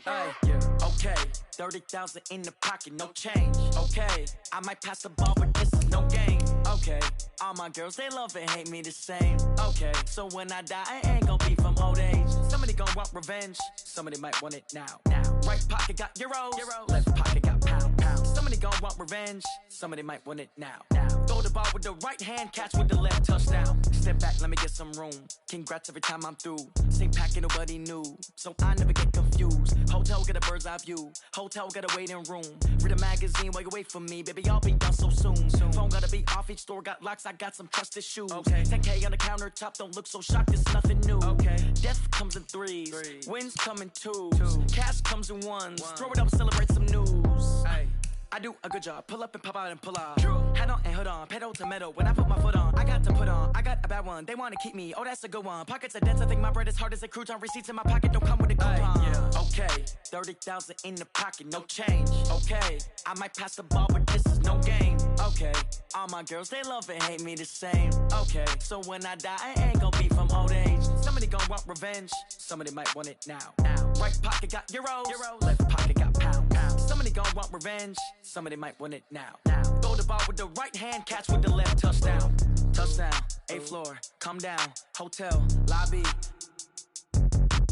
Ay, okay, 30,000 in the pocket, no change. Okay, I might pass the ball, but this is no game. Okay, all my girls, they love and hate me the same. Okay, so when I die, I ain't gon' be from old age. Somebody gon' want revenge, somebody might want it now. Right pocket got euros, left pocket got pounds. Somebody gon' want revenge, somebody might want it now. Throw the ball with the right hand, catch with the left, touchdown. Step back, let me get some room. Congrats every time I'm through. Same packet, nobody knew, so I never get confused. Hotel get a bird's eye view, hotel get a waiting room. Read a magazine while you wait for me, baby, I'll be done so soon. Phone gotta be off, each store got locks, I got some trusted shoes. 10K on the countertop, don't look so shocked, it's nothing new. Death comes in threes, wins come in twos, cash comes in ones. Throw it up, celebrate some news. I do a good job, pull up and pop out and pull out. Head on and hood on, pedal to metal. When I put my foot on, I got to put on. I got a bad one, they wanna keep me, oh that's a good one. Pockets are dense, I think my bread is hard as a crouton. Receipts in my pocket don't come with a coupon. Okay, 30,000 in the pocket, no change. Okay, I might pass the ball, but this is no game. Okay, all my girls, they love and hate me the same. Okay, so when I die, I ain't gon' be from old age. Somebody gon' want revenge, somebody might want it now. Right pocket got euros, left pocket got pounds. Somebody gon' want revenge, somebody might want it now. Throw the ball with the right hand, catch with the left, touchdown. Touchdown, 8th floor, come down, hotel, lobby.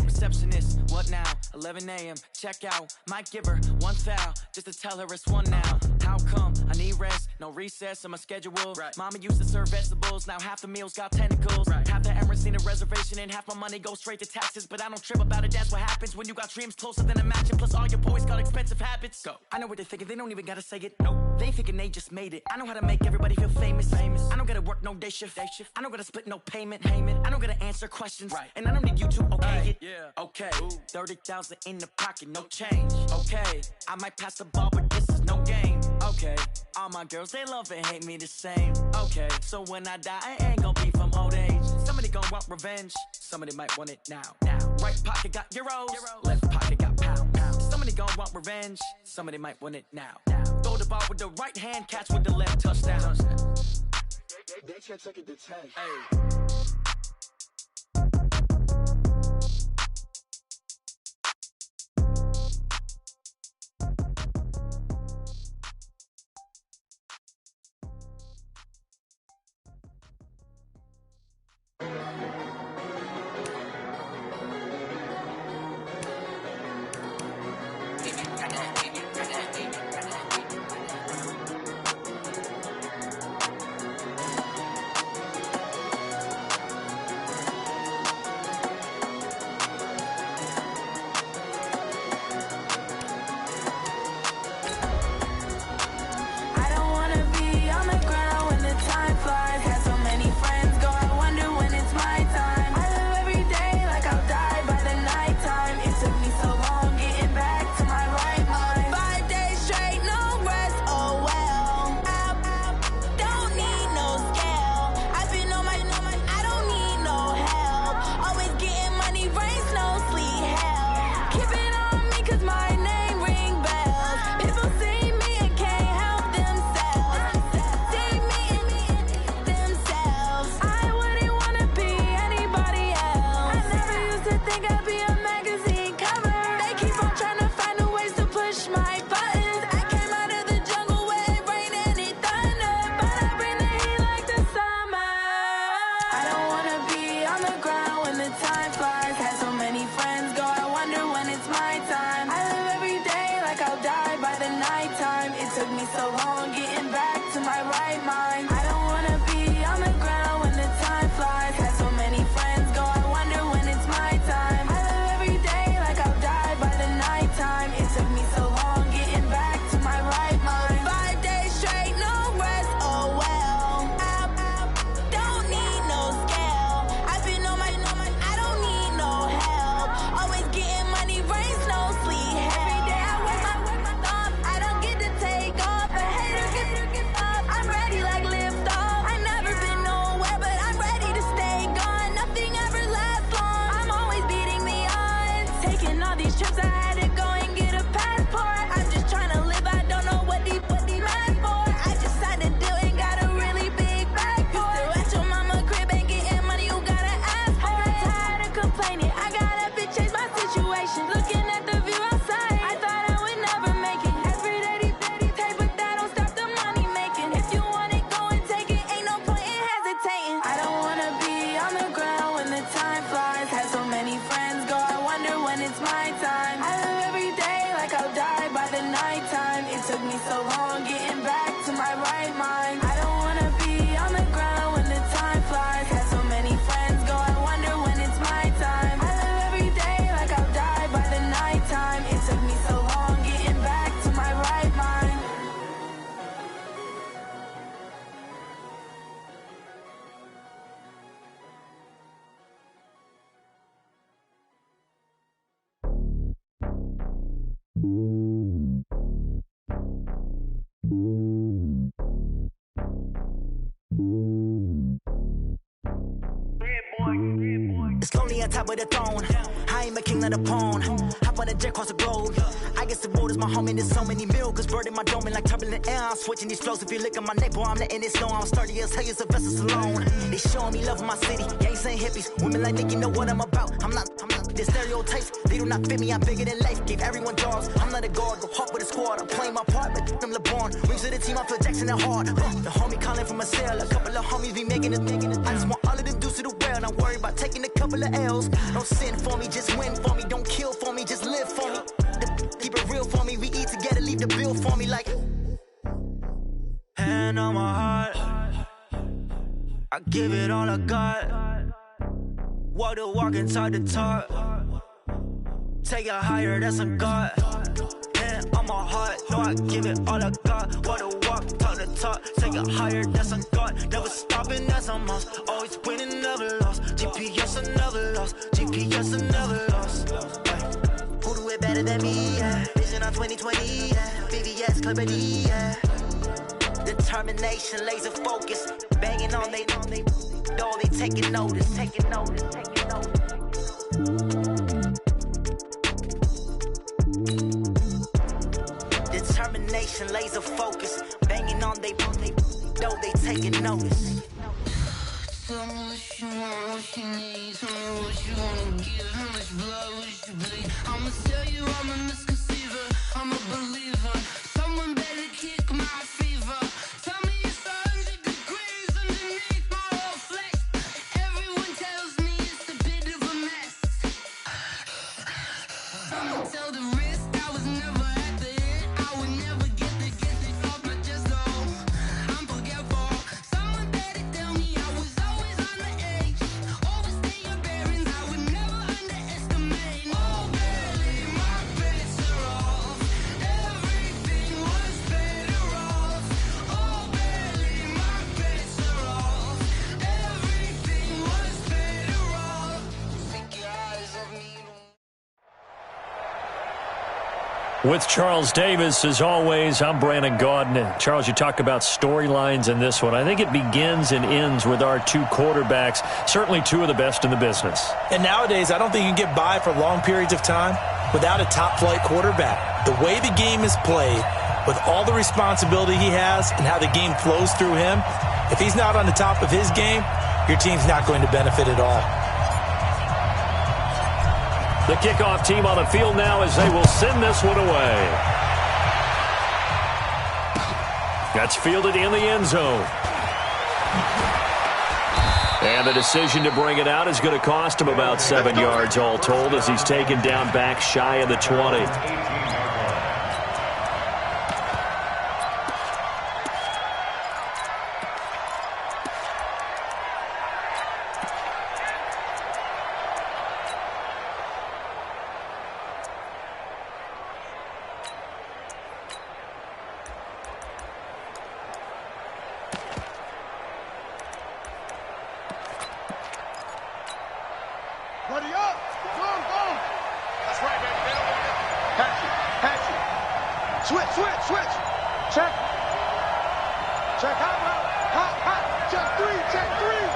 Receptionist, what now? 11 a.m., check out. Might give her one foul, just to tell her it's one now. How come? I need rest, no recess in my schedule. Mama used to serve vegetables, now half the meals got tentacles. Half the Emirates need a reservation and half my money goes straight to taxes. But I don't trip about it, that's what happens when you got dreams closer than a match. Plus all your boys got expensive habits. Go. I know what they're thinking, they don't even gotta say it. Nope. They thinking they just made it. I know how to make everybody feel famous. I don't gotta work no day shift. I don't gotta split no payment. I don't gotta answer questions. And I don't need you to okay it. Okay, 30,000 in the pocket, no change. Okay, I might pass the ball, but this is no game. Okay, all my girls, they love and hate me the same. Okay, so when I die, I ain't gon' be from old age. Somebody gon' want revenge, somebody might want it now. Right pocket got euros, left pocket got pounds. Somebody gon' want revenge, somebody might want it now. Throw the ball with the right hand, catch with the left, touchdown. They can't take it to 10. by the nighttime. It took me so long getting back to my right mind. I don't wanna be on the ground when the time flies. Had so many friends go, I wonder when it's my time. I live every day like I'll die by the nighttime. It took me so long getting back to my right mind. It's lonely on top of the throne. I am a king of the pawn. Hop on a jet across the globe. I guess the world is my home and there's so many miracles bird in my dome and like turbulent air. I'm switching these flows. If you look at my neck, boy, I'm letting it snow. I'm sturdy as hell as a vessel alone. They showing me love in my city. Gangs ain't hippies. Women like Nick, you know what I'm about. I'm not the stereotypes. They do not fit me. I'm bigger than life. Gave everyone jobs. I'm not a guard. Go hard with a squad. I'm playing my part, but I'm LeBron. Rings to the team. I feel Jackson and hard. The homie calling from a cell. A couple of homies be making it. I just want all of them dudes to the well. Not worry about taking a couple of L's. Don't sin for me, just win for me. Don't kill for me, just live for me. Keep it real for me. We eat together, leave the bill for me like. Hand on my heart, I give it all I got. Walk the walk inside the talk. Take it higher, that's a God. Hand on my heart, no, I give it all I got. Walk the walk, talk the talk. Take it higher, that's a God. Never stopping, that's a must. Always winning, never lost. GPS, I never lost. GPS, I never lost. Who do it better than me? Yeah. Vision on 2020. Yeah. VVS, Clarity. Yeah. Determination, laser focus. Banging on they door, they taking notice. Taking notice. Taking notice. Determination, laser focus. Banging on they door, they taking notice. Tell me what you want, what you need. Tell me what you wanna give. How much blood would you bleed? I'ma tell you I'm a misconceiver. I'm a believer. Someone better kick my fever. Tell me it's 100 degrees underneath my whole flesh. Everyone tells me it's a bit of a mess. I'ma tell the risk I was never at the end. I would never get it off my chest though. I'm forgetful. Someone better tell me I was always on the edge. Overstay your bearings, I would never underestimate. Oh, barely, my bets are off. Everything was better off. Oh, barely, my bets are off. Everything was better off. Think your eyes of me. With Charles Davis, as always, I'm Brandon Gaudin. Charles, you talk about storylines in this one. I think it begins and ends with our two quarterbacks, certainly two of the best in the business. And nowadays, I don't think you can get by for long periods of time without a top-flight quarterback. The way the game is played, with all the responsibility he has and how the game flows through him, if he's not on the top of his game, your team's not going to benefit at all. The kickoff team on the field now as they will send this one away. That's fielded in the end zone. And the decision to bring it out is going to cost him about 7 yards all told as he's taken down back shy of the 20. Buddy up! Go! That's right, baby. Patch it. Switch. Check. Hot. Check three.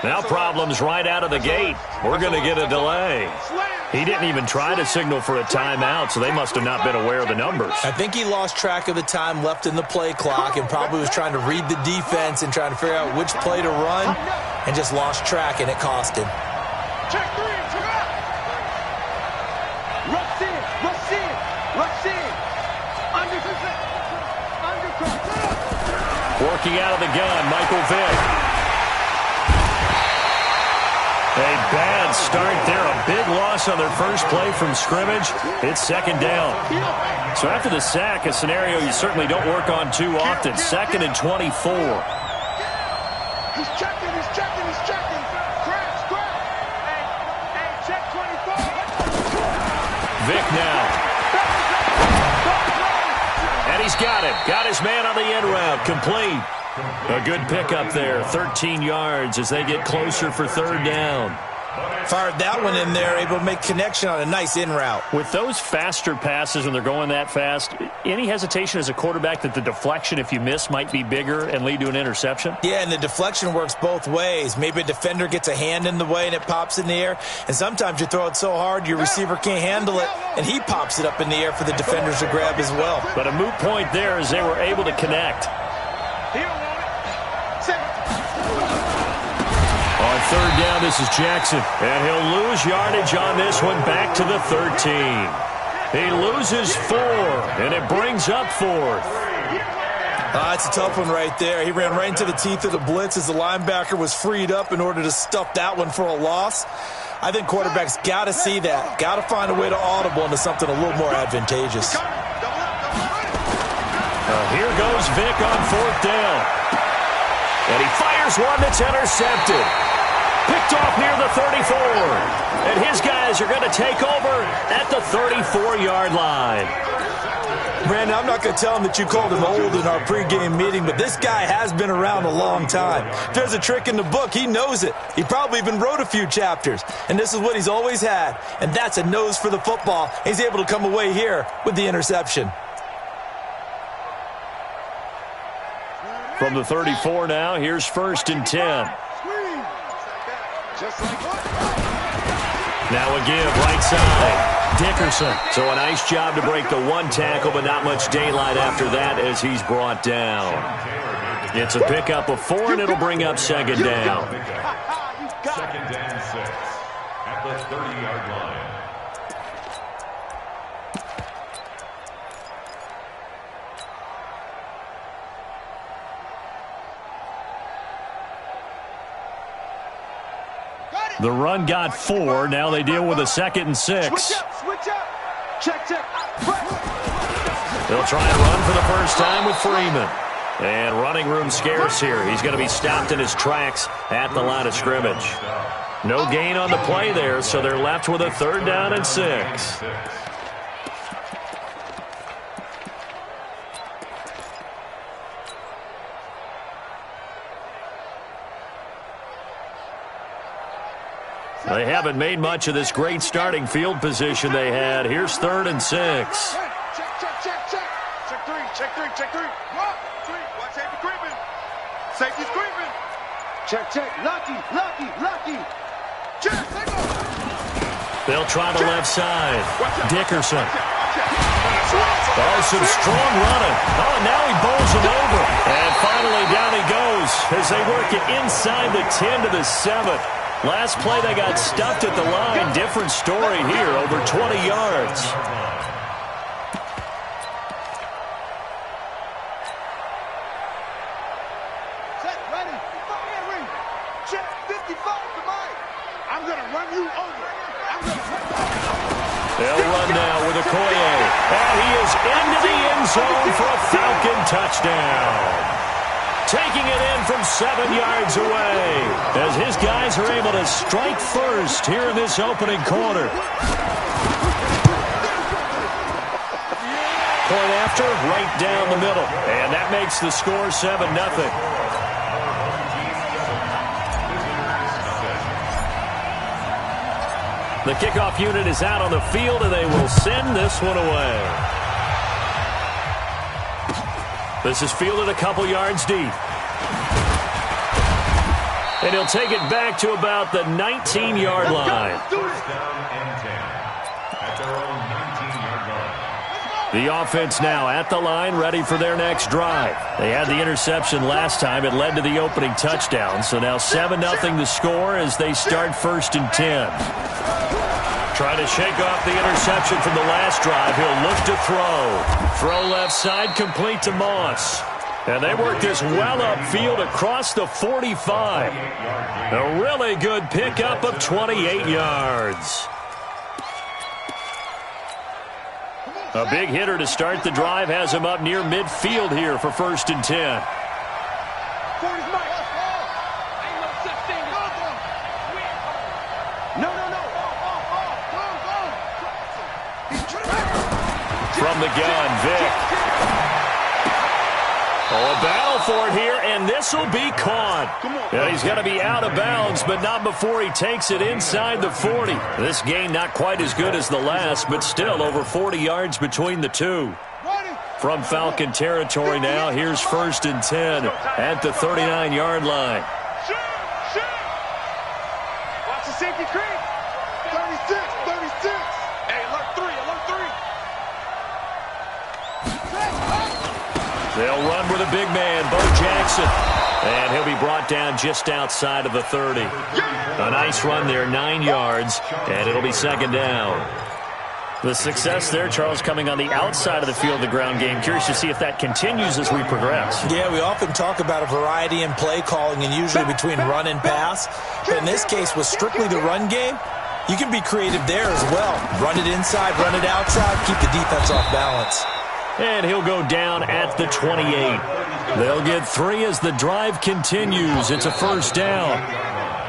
Now problems right out of the gate. We're going to get a delay. He didn't even try to signal for a timeout, so they must have not been aware of the numbers. I think he lost track of the time left in the play clock and probably was trying to read the defense and trying to figure out which play to run and just lost track, and it cost him. Check three. Rush in. Undercut. Working out of the gun, Michael Vick. A bad start there. A big loss on their first play from scrimmage. It's second down. So after the sack, a scenario you certainly don't work on too often. 2nd and 24. He's checking, he's checking, he's checking. Scratch. Hey, check 24. Vic now. And he's got it. Got his man on the end route. Complete. A good pickup there. 13 yards as they get closer for third down. Fired that one in there, able to make connection on a nice in route. With those faster passes and they're going that fast, any hesitation as a quarterback that the deflection, if you miss, might be bigger and lead to an interception? Yeah, and the deflection works both ways. Maybe a defender gets a hand in the way and it pops in the air. And sometimes you throw it so hard your receiver can't handle it, and he pops it up in the air for the defenders to grab as well. But a moot point there as they were able to connect. On third down, this is Jackson, and he'll lose yardage on this one back to the 13. He loses 4, and it brings up 4th. It's a tough one right there. He ran right into the teeth of the blitz as the linebacker was freed up in order to stuff that one for a loss. I think quarterbacks got to see that, got to find a way to audible into something a little more advantageous. Here goes Vic on 4th down. And he fires one that's intercepted. Picked off near the 34. And his guys are going to take over at the 34-yard line. Brandon, I'm not going to tell him that you called him old in our pregame meeting, but this guy has been around a long time. If there's a trick in the book, he knows it. He probably even wrote a few chapters. And this is what he's always had. And that's a nose for the football. He's able to come away here with the interception. From the 34 now, here's 1st and 10. Now a give, right side. Dickerson. So a nice job to break the one tackle, but not much daylight after that as he's brought down. It's a pickup of 4, and it'll bring up second down. Second and 6 at the 30-yard line. The run got 4. Now they deal with a 2nd and 6. Switch up. Check. They'll try and run for the first time with Freeman. And running room scarce here. He's going to be stopped in his tracks at the line of scrimmage. No gain on the play there, so they're left with a 3rd down and 6. They haven't made much of this great starting field position they had. Here's 3rd and 6. Check 3. Watch safety creeping. Safety's creeping. Check. Lucky. Check. They'll try the left side. Dickerson. Oh, some strong running. Oh, and now he bowls him over. And finally down he goes as they work it inside the 10 to the 7. Last play, they got stuffed at the line. Different story here, over 20 yards. Set, ready. Check 55 to Mike. I'm going to run you over. They'll run now with Okoye. And he is into the end zone for a Falcon touchdown. Taking it in from 7 yards away as his guys are able to strike first here in this opening quarter. Point after, right down the middle. And that makes the score 7-0. The kickoff unit is out on the field, and they will send this one away. This is fielded a couple yards deep. And he'll take it back to about the 19-yard line. The offense now at the line, ready for their next drive. They had the interception last time. It led to the opening touchdown. So now 7-0 the score as they start 1st and 10. Trying to shake off the interception from the last drive. He'll look to throw. Throw left side, complete to Moss. And they work this well upfield across the 45. A really good pickup of 28 yards. A big hitter to start the drive has him up near midfield here for 1st and 10. From the gun, Vic. Oh, a battle for it here, and this will be caught. And he's going to be out of bounds, but not before he takes it inside the 40. This gain not quite as good as the last, but still over 40 yards between the two. From Falcon territory now, here's 1st and 10 at the 39-yard line. Watch the safety creep. 36, 36. Hey, alert 3, alert 3. They'll run with a big man, Bo Jackson. And he'll be brought down just outside of the 30. A nice run there, 9 yards, and it'll be 2nd down. The success there, Charles, coming on the outside of the field, the ground game. Curious to see if that continues as we progress. Yeah, we often talk about a variety in play calling and usually between run and pass. But in this case, with strictly the run game, you can be creative there as well. Run it inside, run it outside, keep the defense off balance. And he'll go down at the 28. They'll get 3 as the drive continues. It's a 1st down.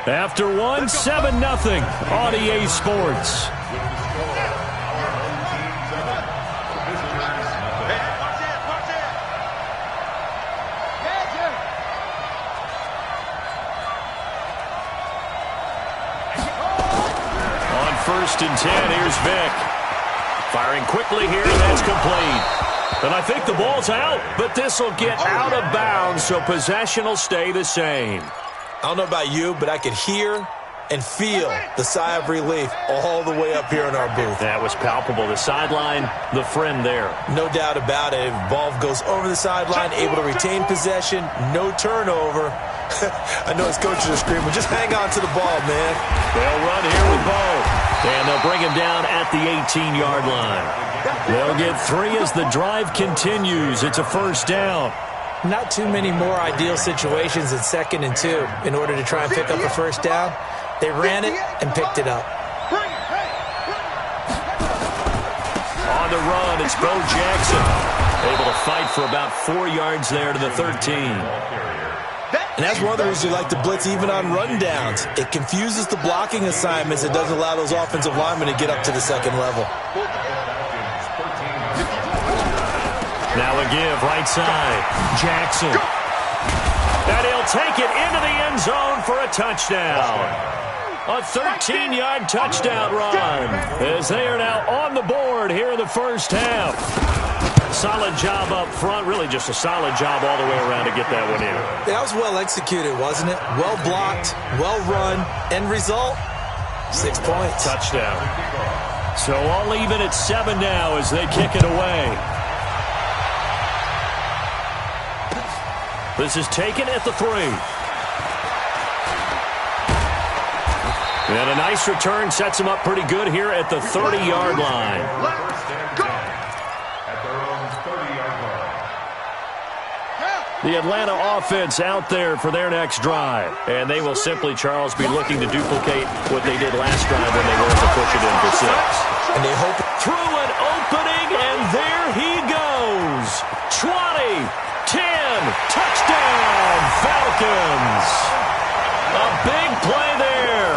After 1, 7-0 on EA Sports. On 1st and 10, here's Vic. Firing quickly here, and that's complete. And I think the ball's out, but this will get out of bounds, so possession will stay the same. I don't know about you, but I could hear and feel the sigh of relief all the way up here in our booth. That was palpable. The sideline, the friend there. No doubt about it. Ball goes over the sideline, able to retain possession, no turnover. I know his coaches are screaming, just hang on to the ball, man. They'll run here with Bo, and they'll bring him down at the 18-yard line. They'll get 3 as the drive continues. It's a 1st down. Not too many more ideal situations in 2nd and 2 in order to try and pick up a 1st down. They ran it and picked it up. On the run, it's Bo Jackson. Able to fight for about 4 yards there to the 13. And that's one of the reasons we like to blitz even on rundowns. It confuses the blocking assignments. It doesn't allow those offensive linemen to get up to the 2nd level. Now a give, right side. Jackson. And he'll take it into the end zone for a touchdown. A 13-yard touchdown run as they are now on the board here in the 1st half. Solid job up front, really just a solid job all the way around to get that one in. That was well executed, wasn't it? Well blocked, well run. End result, 6 points. Touchdown. So all even at 7 now as they kick it away. This is taken at the 3. And a nice return sets him up pretty good here at the 30-yard line. The Atlanta offense out there for their next drive. And they will simply, Charles, be looking to duplicate what they did last drive when they wanted to push it in for 6. And they hope through an opening, and there he goes. 20, 10, touchdown, Falcons. A big play there.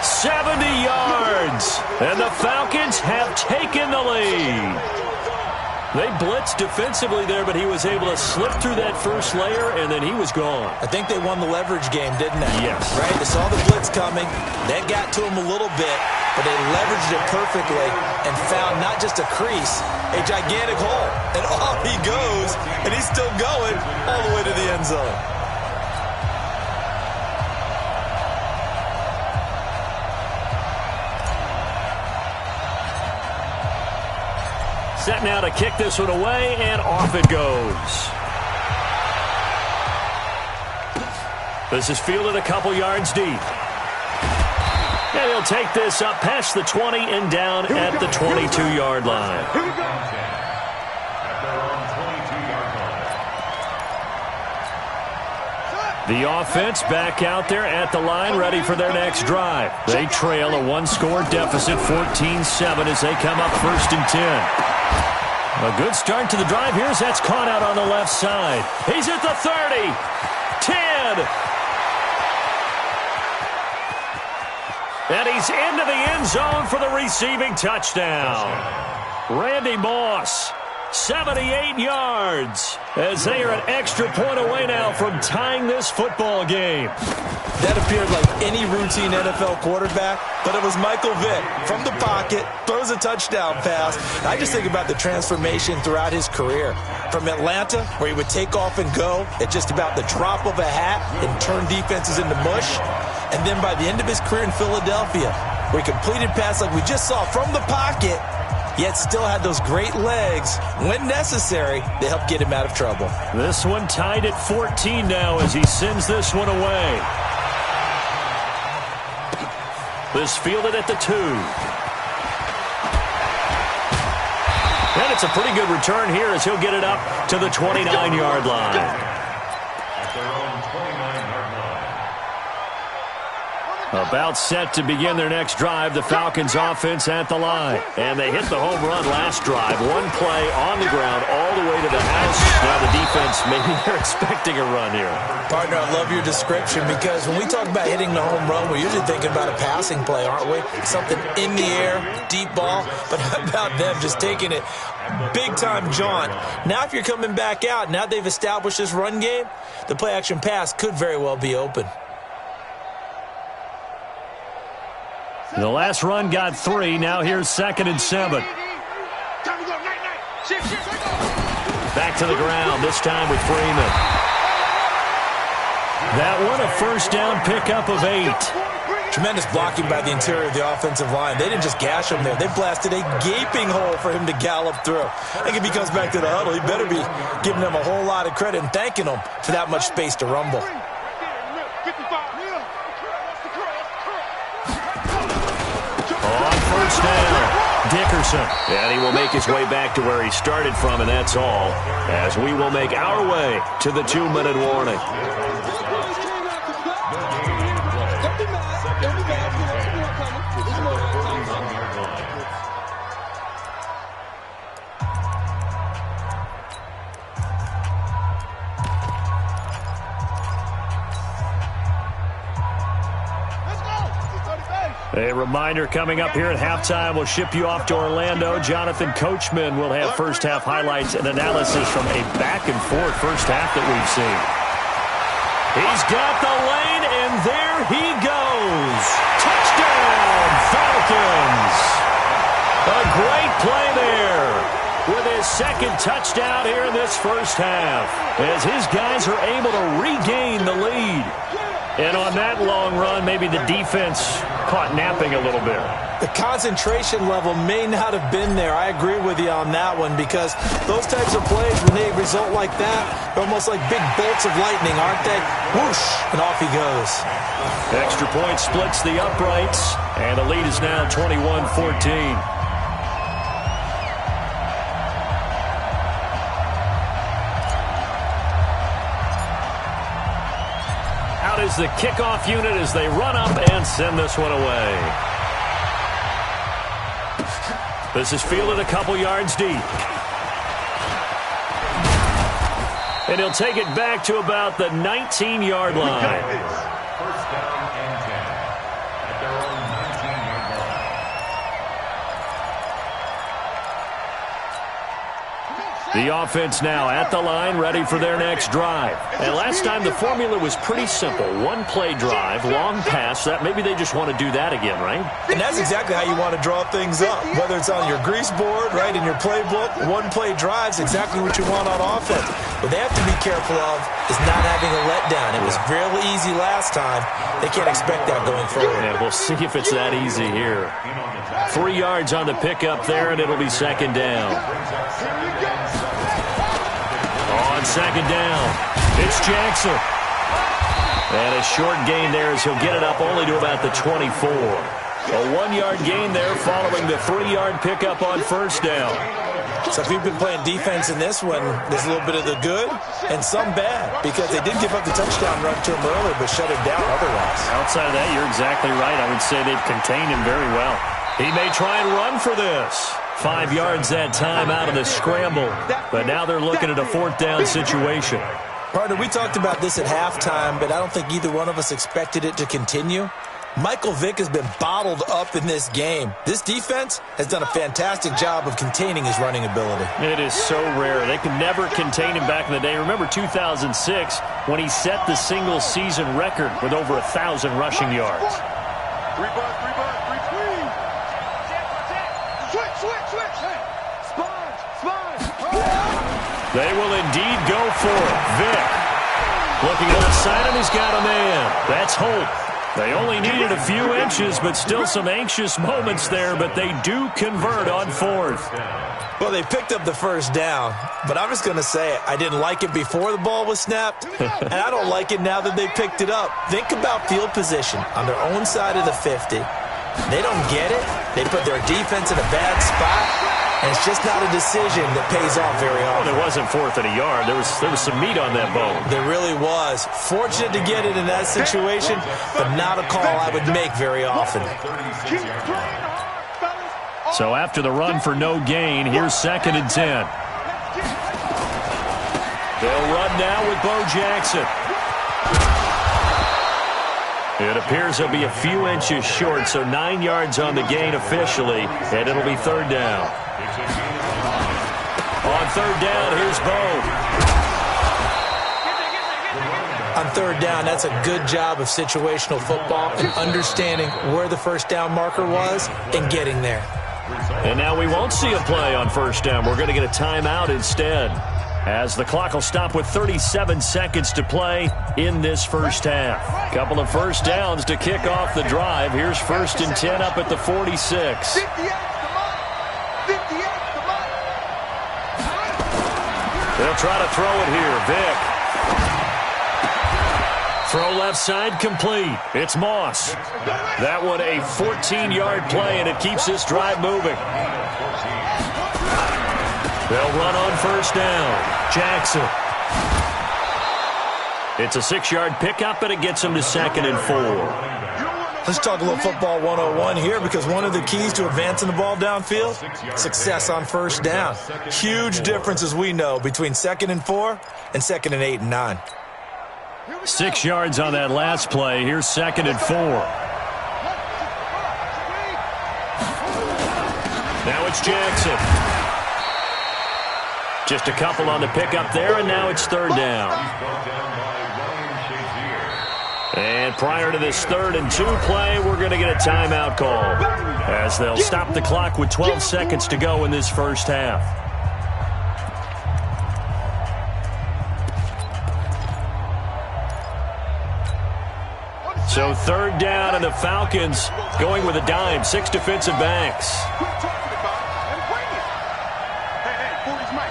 70 yards. And the Falcons have taken the lead. They blitzed defensively there, but he was able to slip through that first layer, and then he was gone. I think they won the leverage game, didn't they? Yes. Right? They saw the blitz coming. That got to him a little bit, but they leveraged it perfectly and found not just a crease, a gigantic hole. And off he goes, and he's still going all the way to the end zone. Set now to kick this one away, and off it goes. This is fielded a couple yards deep. And he'll take this up past the 20 and down at the 22-yard line. The offense back out there at the line, ready for their next drive. They trail a one-score deficit, 14-7, as they come up 1st and 10. A good start to the drive. Here's that's caught out on the left side. He's at the 30, 10. And he's into the end zone for the receiving touchdown. Randy Moss, 78 yards, as they are an extra point away now from tying this football game. That appeared like any routine NFL quarterback, but it was Michael Vick from the pocket, throws a touchdown pass. I just think about the transformation throughout his career. From Atlanta, where he would take off and go at just about the drop of a hat and turn defenses into mush. And then by the end of his career in Philadelphia, where he completed pass like we just saw from the pocket, yet still had those great legs, when necessary, to help get him out of trouble. This one tied at 14 now as he sends this one away. This fielded at the 2. And it's a pretty good return here as he'll get it up to the 29-yard line. At their own 29-yard line. About set to begin their next drive, the Falcons offense at the line. And they hit the home run last drive. One play on the ground all the way to the house. Now the defense, maybe they're expecting a run here. Partner, I love your description because when we talk about hitting the home run, we're usually thinking about a passing play, aren't we? Something in the air, deep ball. But how about them just taking it big-time jaunt? Now if you're coming back out, now they've established this run game, the play-action pass could very well be open. The last run got 3. Now here's 2nd and 7. Back to the ground, this time with Freeman. That one a first down pickup of 8. Tremendous blocking by the interior of the offensive line. They didn't just gash him there. They blasted a gaping hole for him to gallop through. I think if he comes back to the huddle, he better be giving them a whole lot of credit and thanking them for that much space to rumble. On first down, Dickerson. And he will make his way back to where he started from, and that's all, as we will make our way to the 2-minute warning. A reminder coming up here at halftime, we'll ship you off to Orlando. Jonathan Coachman will have first-half highlights and analysis from a back-and-forth first half that we've seen. He's got the lane, and there he goes. Touchdown, Falcons. A great play there with his second touchdown here in this first half, as his guys are able to regain the lead. And on that long run, maybe the defense caught napping a little bit. The concentration level may not have been there. I agree with you on that one, because those types of plays, when they result like that, they're almost like big bolts of lightning, aren't they? Whoosh, and off he goes. Extra point splits the uprights, and the lead is now 21-14. Is the kickoff unit as they run up and send this one away. This is fielded a couple yards deep. And he'll take it back to about the 19-yard line. First down and 10 at their own 19-yard line. The offense now at the line, ready for their next drive. And last time the formula was pretty simple. One-play drive, long pass. That maybe they just want to do that again, right? And that's exactly how you want to draw things up. Whether it's on your grease board, right, in your playbook, one-play drive's exactly what you want on offense. What they have to be careful of is not having a letdown. It was really easy last time. They can't expect that going forward. Yeah, we'll see if it's that easy here. 3 yards on the pickup there, and it'll be second down. On second down, it's Jackson. And a short gain there as he'll get it up only to about the 24. A 1-yard gain there following the 3-yard pickup on first down. So if you've been playing defense in this one, there's a little bit of the good and some bad, because they did give up the touchdown run to him earlier, but shut him down otherwise. Outside of that, you're exactly right. I would say they've contained him very well. He may try and run for this. 5 yards that time out of the scramble, but now they're looking at a 4th down situation. Partner, we talked about this at halftime, but I don't think either one of us expected it to continue. Michael Vick has been bottled up in this game. This defense has done a fantastic job of containing his running ability. It is so rare. They could never contain him back in the day. Remember 2006 when he set the single-season record with over 1,000 rushing yards. Three bucks, three. Switch. Sponge. They will indeed go for it. Vick looking outside him. He's got a man. That's Holt. They only needed a few inches, but still some anxious moments there, but they do convert on 4th. Well, they picked up the first down, but I'm just going to say it. I didn't like it before the ball was snapped, and I don't like it now that they picked it up. Think about field position on their own side of the 50. They don't get it. They put their defense in a bad spot, and it's just not a decision that pays off very often. Well, it wasn't 4th and a yard. There was some meat on that bone. There really was. Fortunate to get it in that situation, but not a call I would make very often. So after the run for no gain, here's 2nd and 10. They'll run now with Bo Jackson. It appears they'll be a few inches short, so 9 yards on the gain officially, and it'll be 3rd down. On 3rd down, here's Bo. On 3rd down, that's a good job of situational football and understanding where the first down marker was and getting there. And now we won't see a play on 1st down. We're going to get a timeout instead, as the clock will stop with 37 seconds to play in this first half. Couple of first downs to kick off the drive. Here's 1st and 10 up at the 46. They'll try to throw it here. Vick. Throw left side complete. It's Moss. That one a 14-yard play, and it keeps this drive moving. They'll run on 1st down. Jackson. It's a 6-yard pickup, and it gets them to 2nd and 4. Let's talk a little football 101 here, because one of the keys to advancing the ball downfield, success on 1st down. Huge difference, as we know, between 2nd and 4 and 2nd and 8 and 9. 6 yards on that last play. Here's 2nd and 4. Now it's Jackson. Just a couple on the pickup there, and now it's 3rd down. And prior to this 3rd and 2 play, we're going to get a timeout call, as they'll stop the clock with 12 seconds to go in this first half. So 3rd down, and the Falcons going with a dime. 6 defensive backs. Hey, 40's Mike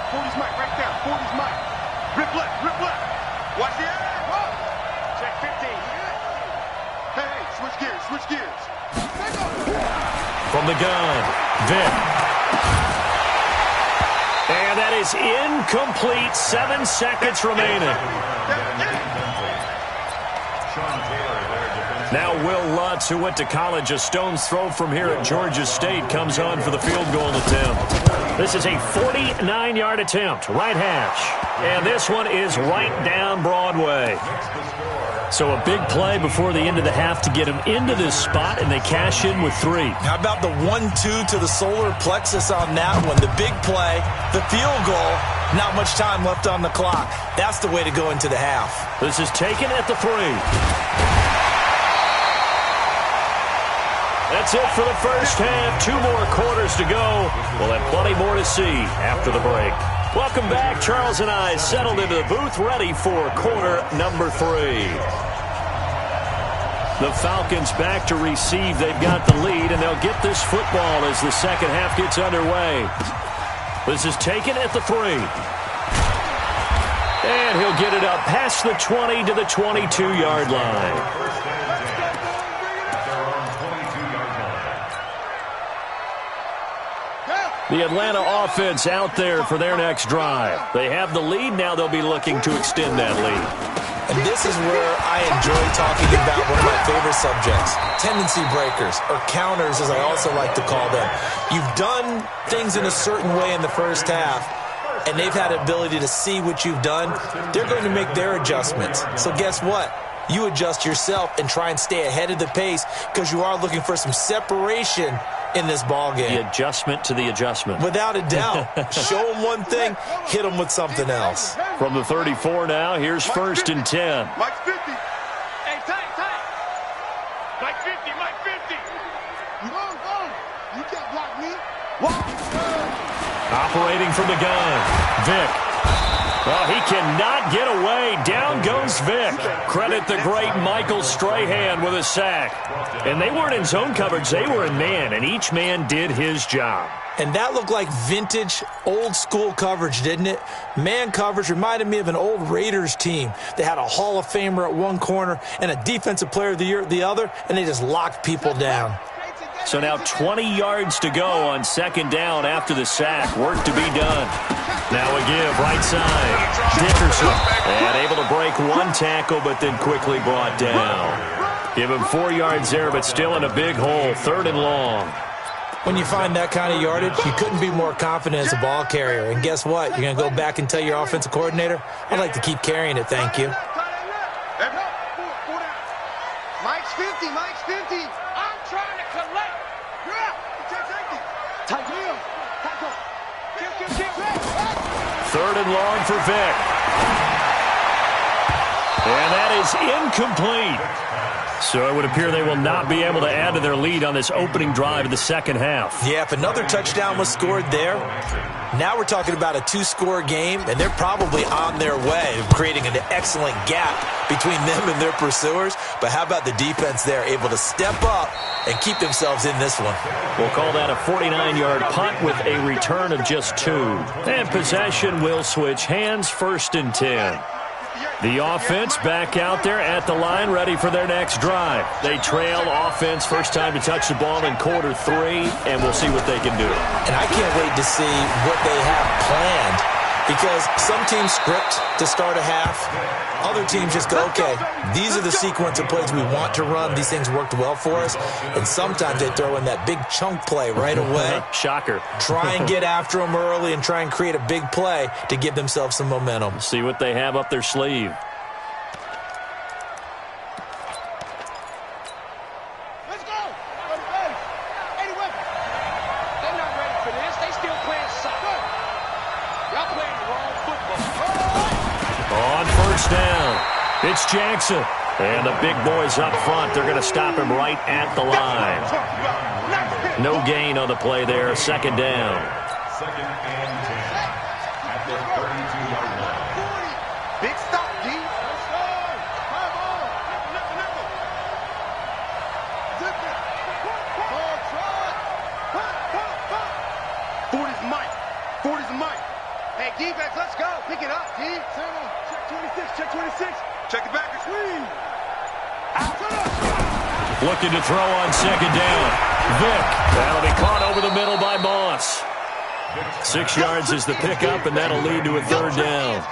right there. 40's Mike. Rip left. Watch the air. Check 15. Hey, switch gears. From the gun, Vick. And that is incomplete. 7 seconds remaining. Now Will Lutz, who went to college a stone's throw from here at Georgia State, comes on for the field goal attempt. This is a 49-yard attempt, right hash. And this one is right down Broadway. So a big play before the end of the half to get him into this spot, and they cash in with 3. How about the 1-2 to the solar plexus on that one? The big play, the field goal, not much time left on the clock. That's the way to go into the half. This is taken at the 3. That's it for the first half. 2 more quarters to go. We'll have plenty more to see after the break. Welcome back. Charles and I settled into the booth, ready for quarter number 3. The Falcons back to receive. They've got the lead, and they'll get this football as the second half gets underway. This is taken at the 3. And he'll get it up past the 20 to the 22-yard line. The Atlanta offense out there for their next drive. They have the lead. Now they'll be looking to extend that lead. And this is where I enjoy talking about one of my favorite subjects, tendency breakers, or counters as I also like to call them. You've done things in a certain way in the first half, and they've had the ability to see what you've done. They're going to make their adjustments. So guess what? You adjust yourself and try and stay ahead of the pace because you are looking for some separation in this ball game. The adjustment to the adjustment. Without a doubt. Show them one thing, hit them with something else. From the 34 now, here's 1st and 10. Mike 50. Hey, tight. Mike 50, Mike 50. Go. You can't block me. Operating from the gun, Vic. Well, he cannot get away. Down goes Vic. Credit the great Michael Strahan with a sack. And they weren't in zone coverage. They were in man, and each man did his job. And that looked like vintage, old-school coverage, didn't it? Man coverage reminded me of an old Raiders team. They had a Hall of Famer at one corner and a Defensive Player of the Year at the other, and they just locked people down. So now 20 yards to go on 2nd down after the sack. Work to be done. Now a give, right side. Dickerson, and able to break one tackle, but then quickly brought down. Give him 4 yards there, but still in a big hole. 3rd and long. When you find that kind of yardage, you couldn't be more confident as a ball carrier. And guess what? You're going to go back and tell your offensive coordinator, I'd like to keep carrying it, thank you. Mike's 50, Mike's 50. I'm trying to collect. Tight heel. Kick. 3rd and long for Vic. And that is incomplete. So it would appear they will not be able to add to their lead on this opening drive of the 2nd half. Yeah, if another touchdown was scored there, now we're talking about a 2-score game, and they're probably on their way of creating an excellent gap between them and their pursuers. But how about the defense there, able to step up and keep themselves in this one? We'll call that a 49-yard punt with a return of just 2. And possession will switch hands, 1st and 10. The offense back out there at the line, ready for their next drive. They trail offense, first time to touch the ball in quarter 3, and we'll see what they can do. And I can't wait to see what they have planned, because some teams script to start a half. Other teams just go, okay, these are the sequence of plays we want to run. These things worked well for us. And sometimes they throw in that big chunk play right away. Shocker. Try and get after them early and try and create a big play to give themselves some momentum. See what they have up their sleeve. Let's go. Anyway, they're not ready for this. They still playing soccer. Y'all playing the wrong football. On 1st down, it's Jackson. And the big boys up front, they're going to stop him right at the line. No gain on the play there, 2nd down. 2nd and 10 at the 32-yard line. Big stop, D. Forty's Mike. Hey, defense, let's go. Pick it up, D. Check 26. Check the back and swing. Looking to throw on 2nd down. Vic. That'll be caught over the middle by Moss. 6 yards is the pickup, and that'll lead to a 3rd down.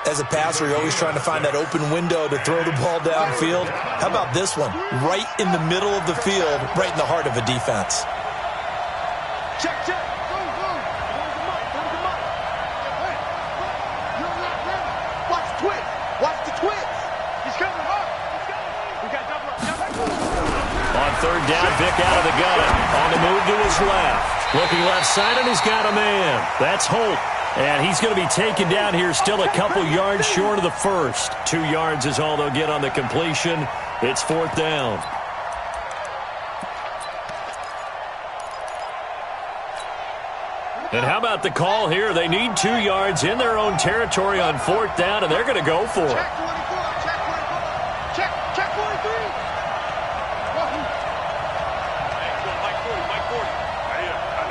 As a passer, you're always trying to find that open window to throw the ball downfield. How about this one? Right in the middle of the field, right in the heart of a defense. Check. Go. You're not ready. Watch the twist. He's coming up. We got double up. On 3rd down, Vic out of the gun. On the move to his left. Looking left side, and he's got a man. That's Holt. And he's going to be taken down here, still a couple yards short of the first. 2 yards is all they'll get on the completion. It's 4th down. And how about the call here? They need 2 yards in their own territory on 4th down, and they're going to go for it. Check 24. Check 43. Mike 40.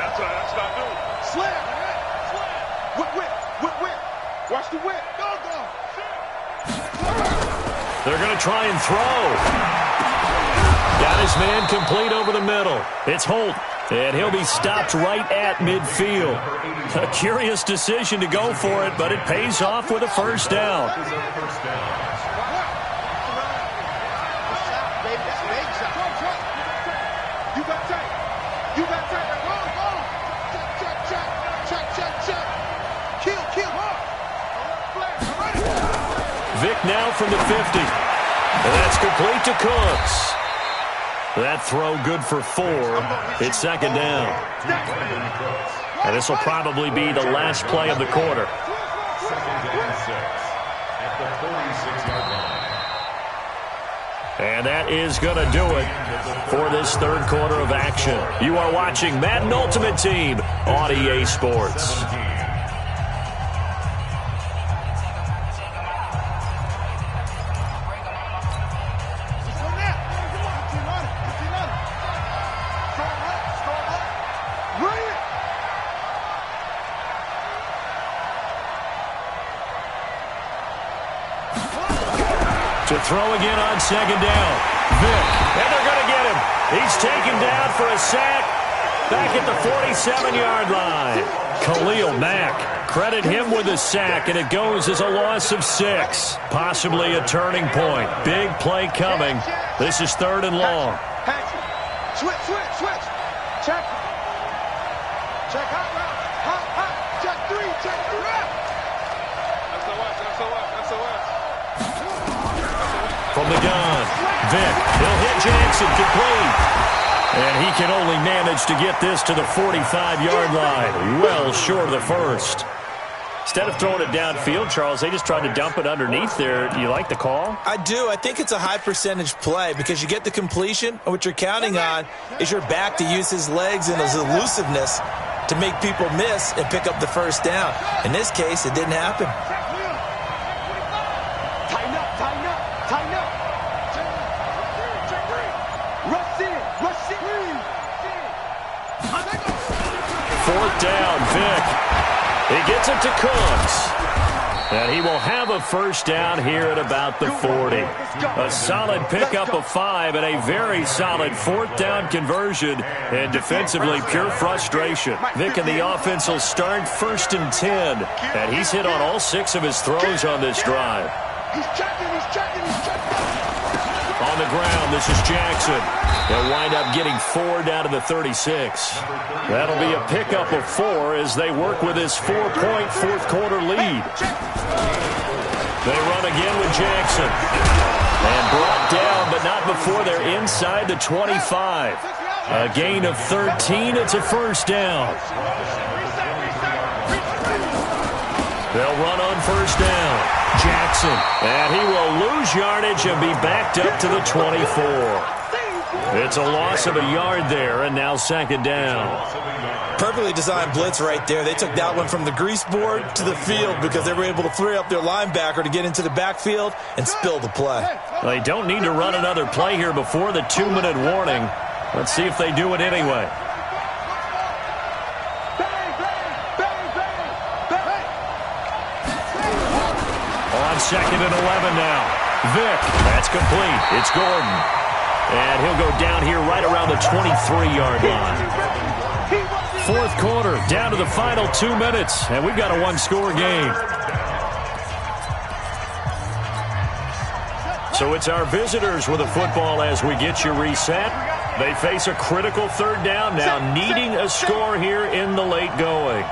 That's not doing. Slam. Whip. Watch the whip. Go. They're going to try and throw. Got his man complete over the middle. It's Holt. And he'll be stopped right at midfield. A curious decision to go for it, but it pays off with a first down. Vic now from the 50. And that's complete to Cooks. That throw good for 4. It's second down. And this will probably be the last play of the quarter. Second and 6 at the 46-yard line. And that is going to do it for this third quarter of action. You are watching Madden Ultimate Team on EA Sports. To throw again on second down. Vic, and they're going to get him. He's taken down for a sack back at the 47-yard line. Khalil Mack, credit him with a sack, and it goes as a loss of 6. Possibly a turning point. Big play coming. This is third and long. Switch. Check. Check hot route. Hot. Check 3. SOS. From the gun, Vic, he'll hit Jackson, complete. And he can only manage to get this to the 45-yard line, well short of the first. Instead of throwing it downfield, Charles, they just tried to dump it underneath there. Do you like the call? I do. I think it's a high-percentage play because you get the completion, and what you're counting on is your back to use his legs and his elusiveness to make people miss and pick up the first down. In this case, it didn't happen. Tighten up. Rush it. Fourth down, Vic. He gets it to Cooks. And he will have a first down here at about the 40. A solid pickup of 5 and a very solid fourth down conversion. And defensively, pure frustration. Vic and the offense will start first and 10. And he's hit on all 6 of his throws on this drive. He's checking. On the ground, this is Jackson. They'll wind up getting 4 down to the 36. That'll be a pickup of 4 as they work with this 4-point fourth quarter lead. They run again with Jackson. And brought down, but not before they're inside the 25. A gain of 13. It's a first down. They'll run on first down. Jackson. And he will lose yardage and be backed up to the 24. It's a loss of a yard there, and now second down. Perfectly designed blitz right there. They took that one from the grease board to the field because they were able to free up their linebacker to get into the backfield and spill the play. They don't need to run another play here before the 2-minute warning. Let's see if they do it anyway. On second and 11 now. Vic, that's complete. It's Gordon. And he'll go down here right around the 23-yard line. Fourth quarter, down to the final 2 minutes, and we've got a one-score game. So it's our visitors with the football as we get you reset. They face a critical third down now, needing a score here in the late going.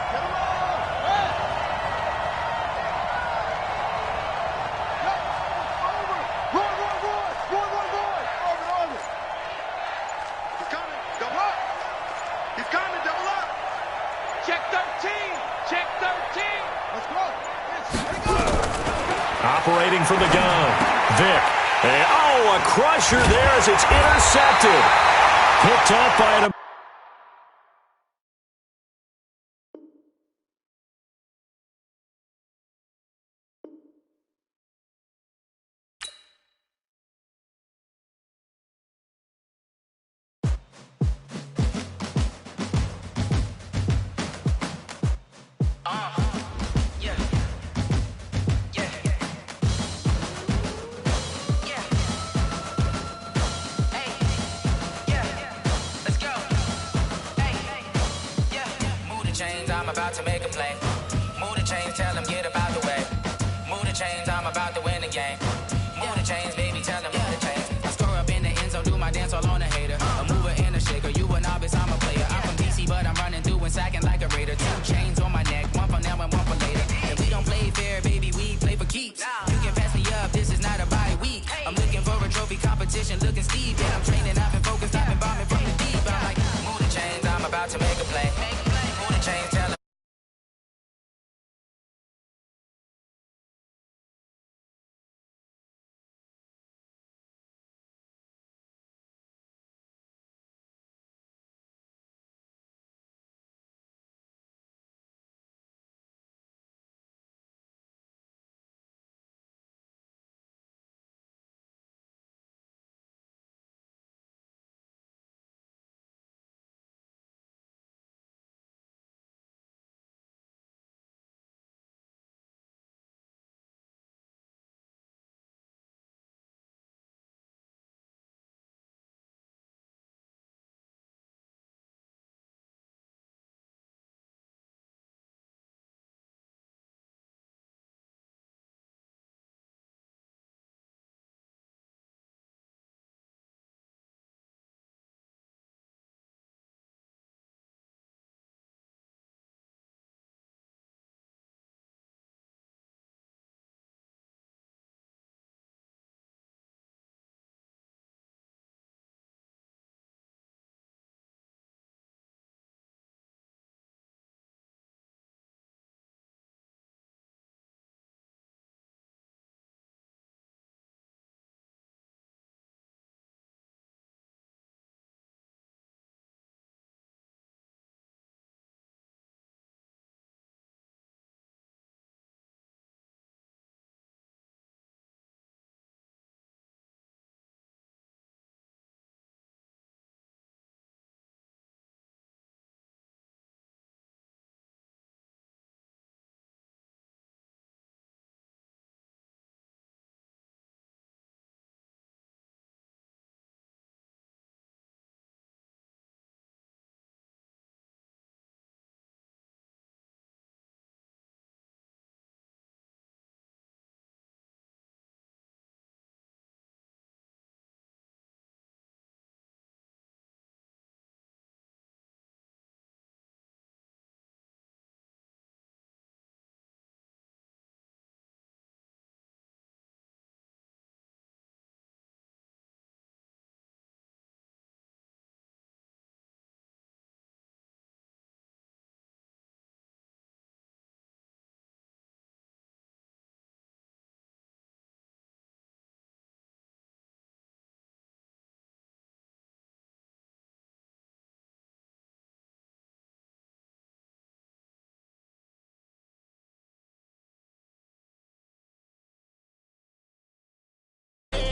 Operating from the gun, Vic. And, a crusher there as it's intercepted. Picked up by an... Let's go. chains, tell them get up out the way. Move the chains, I'm about to win the game. Move the chains, baby, tell them move the chains. I score up in the end zone, do my dance all on a hater. A mover and a shaker, you a novice, I'm a player. I'm from DC, but I'm running through and sacking like a raider. 2 chains on my neck, one for now and one for later. If we don't play fair, baby, we play for keeps. You can pass me up, this is not a bye week. I'm looking for a trophy competition, looking steep. Yeah, I'm training, I've been focused, I've been bombing from the deep. I'm like, move the chains, I'm about to make a play. Move the chains, tell them.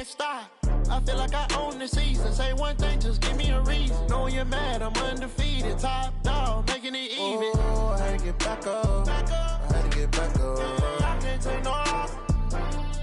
Stop. I feel like I own the season. Say one thing, just give me a reason. Knowing you're mad, I'm undefeated. Top dog, making it even. Oh, I had to get back up. I had to get back up. I can't take no loss.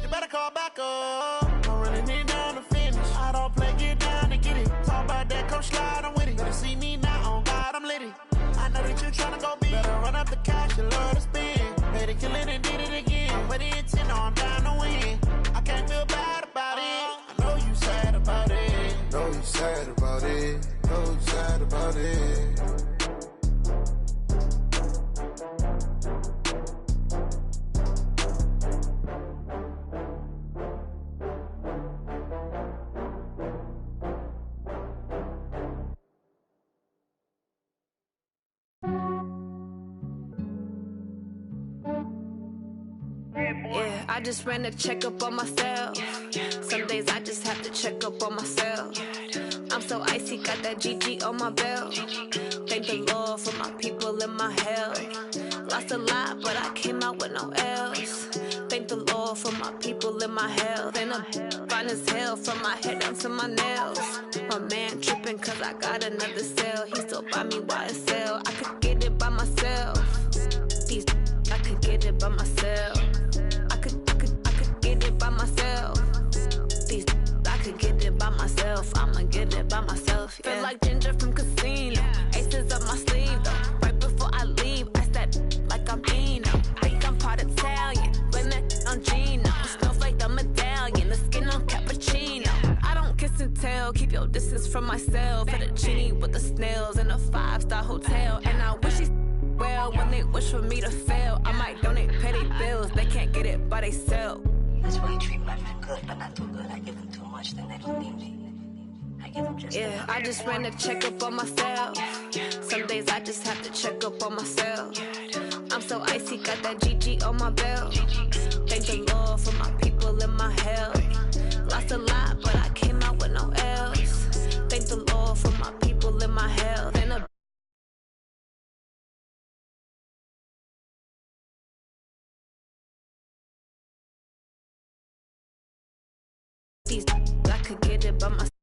You better call back up. I'm running it down to finish. I don't play, get down to get it. Talk about that, come slide, I'm with it. Better see me now, on God, I'm lit it. I know that you're trying to go big. Better run up the cash, you love to spend. Made it, kill it, and did it again. But the intent, I'm down to win. I can't feel bad about it. I know you sad about it. Know you sad about it. Know you sad about it. Yeah, I just ran a checkup on myself. Some days I just have to check up on myself. I'm so icy, got that GG on my belt. Thank the Lord for my people and my health. Lost a lot, but I came out with no else. Thank the Lord for my people and my health. And I'm fine as hell from my head down to my nails. My man tripping cause I got another cell. He still buy me YSL. I could get it by myself. I could get it by myself. I could get it by myself. I could get it by myself. I'ma get it by myself. Yeah. Feel like Ginger from Casino. Aces up my sleeve though. Right before I leave, I step like I'm Dino. Think I'm from myself. Fettuccine with the snails in a 5-star hotel. And I wish these well when they wish for me to fail. I might donate petty bills, they can't get it by themselves. That's why you treat my friend good, but not too good. I give them too much, then they don't need me. I give them just yeah, I just ran a checkup on myself. Some days I just have to check up on myself. I'm so icy, got that GG on my belt. Thank the Lord for my people in my health. Lost a lot, but I came out with no L's. Thank the Lord for my people in my health. And a I could get it by myself.